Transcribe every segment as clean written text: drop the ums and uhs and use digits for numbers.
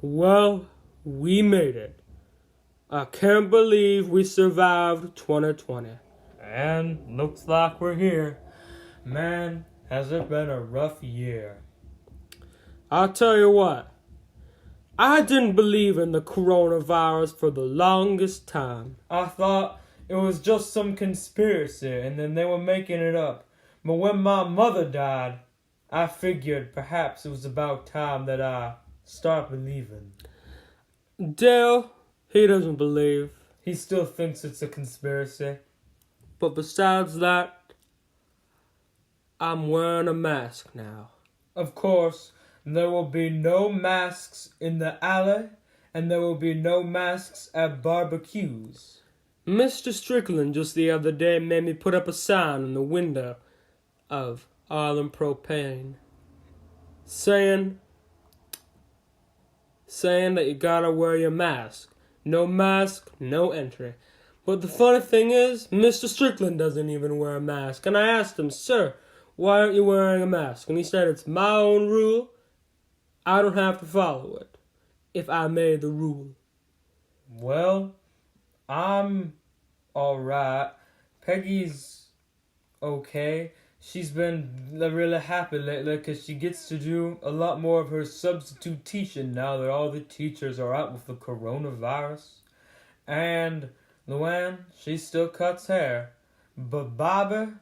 Well, we made it. I can't believe we survived 2020. And looks like we're here. Man, has it been a rough year. I'll tell you what, I didn't believe in the coronavirus for the longest time. I thought it was just some conspiracy and then they were making it up. But when my mother died, I figured perhaps it was about time that I start believing. Dale, he doesn't believe. He still thinks it's a conspiracy. But besides that, I'm wearing a mask now. Of course, there will be no masks in the alley, and there will be no masks at barbecues. Mr. Strickland just the other day made me put up a sign in the window of Arlen Propane saying that you gotta wear your mask. No mask, no entry. But the funny thing is, Mr. Strickland doesn't even wear a mask. And I asked him, "Sir, why aren't you wearing a mask?" And he said, "It's my own rule. I don't have to follow it if I made the rule." Well, I'm alright. Peggy's okay. She's been really happy lately because she gets to do a lot more of her substitute teaching now that all the teachers are out with the coronavirus. And Luann, she still cuts hair. But Bobby,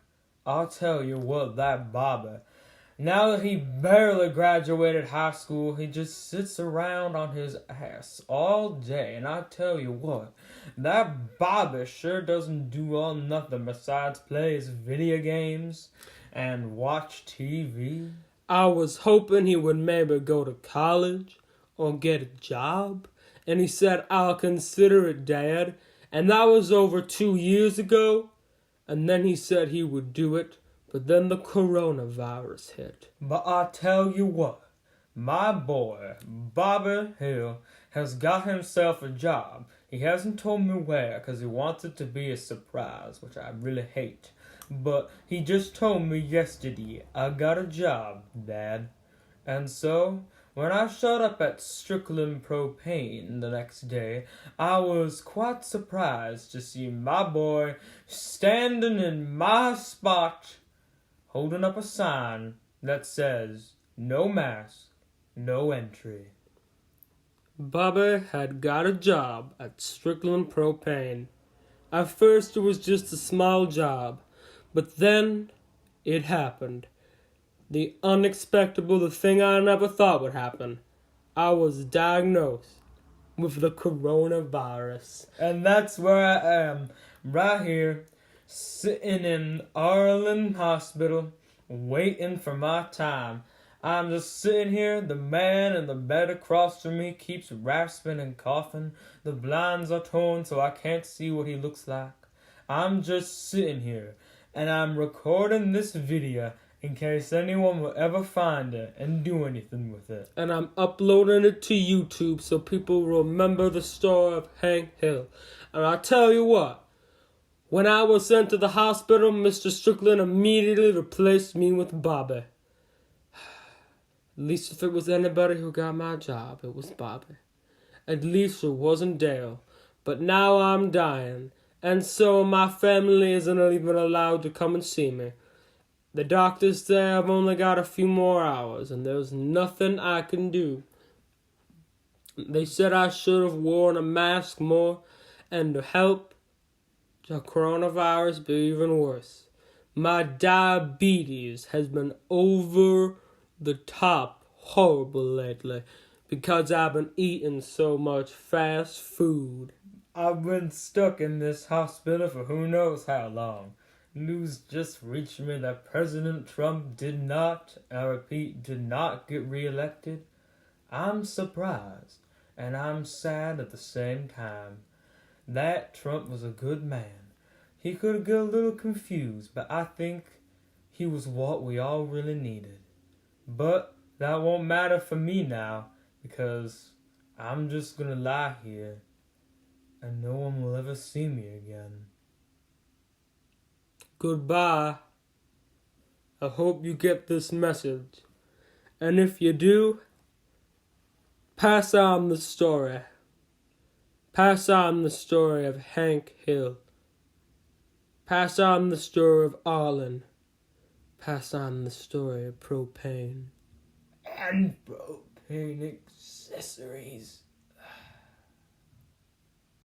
I'll tell you what, that Bobby. Now that he barely graduated high school, he just sits around on his ass all day. And I tell you what, that Bobby sure doesn't do all nothing besides play his video games and watch TV. I was hoping he would maybe go to college or get a job. And he said, "I'll consider it, Dad." And that was over 2 years ago. And then he said he would do it. But then the coronavirus hit. But I tell you what, my boy, Bobby Hill, has got himself a job. He hasn't told me where because he wants it to be a surprise, which I really hate. But he just told me yesterday, "I got a job, Dad." And so, when I showed up at Strickland Propane the next day, I was quite surprised to see my boy standing in my spot, holding up a sign that says, "No mask, no entry." Bobby had got a job at Strickland Propane. At first it was just a small job, but then it happened. The unexpected, the thing I never thought would happen. I was diagnosed with the coronavirus. And that's where I am, right here, sitting in Arlen Hospital, waiting for my time. I'm just sitting here, the man in the bed across from me keeps rasping and coughing. The blinds are torn so I can't see what he looks like. I'm just sitting here, and I'm recording this video in case anyone will ever find it and do anything with it. And I'm uploading it to YouTube so people remember the story of Hank Hill. And I tell you what, when I was sent to the hospital, Mr. Strickland immediately replaced me with Bobby. At least if it was anybody who got my job, it was Bobby. At least it wasn't Dale. But now I'm dying, and so my family isn't even allowed to come and see me. The doctors say I've only got a few more hours, and there's nothing I can do. They said I should have worn a mask more, and to help the coronavirus be even worse. My diabetes has been over the top horrible lately because I've been eating so much fast food. I've been stuck in this hospital for who knows how long. News just reached me that President Trump did not, I repeat, did not get reelected. I'm surprised, and I'm sad at the same time. That Trump was a good man. He could get a little confused, but I think he was what we all really needed. But that won't matter for me now, because I'm just gonna lie here, and no one will ever see me again. Goodbye. I hope you get this message. And if you do, Pass on the story. Pass on the story of Hank Hill. Pass on the story of Arlen. Pass on the story of propane. And propane accessories.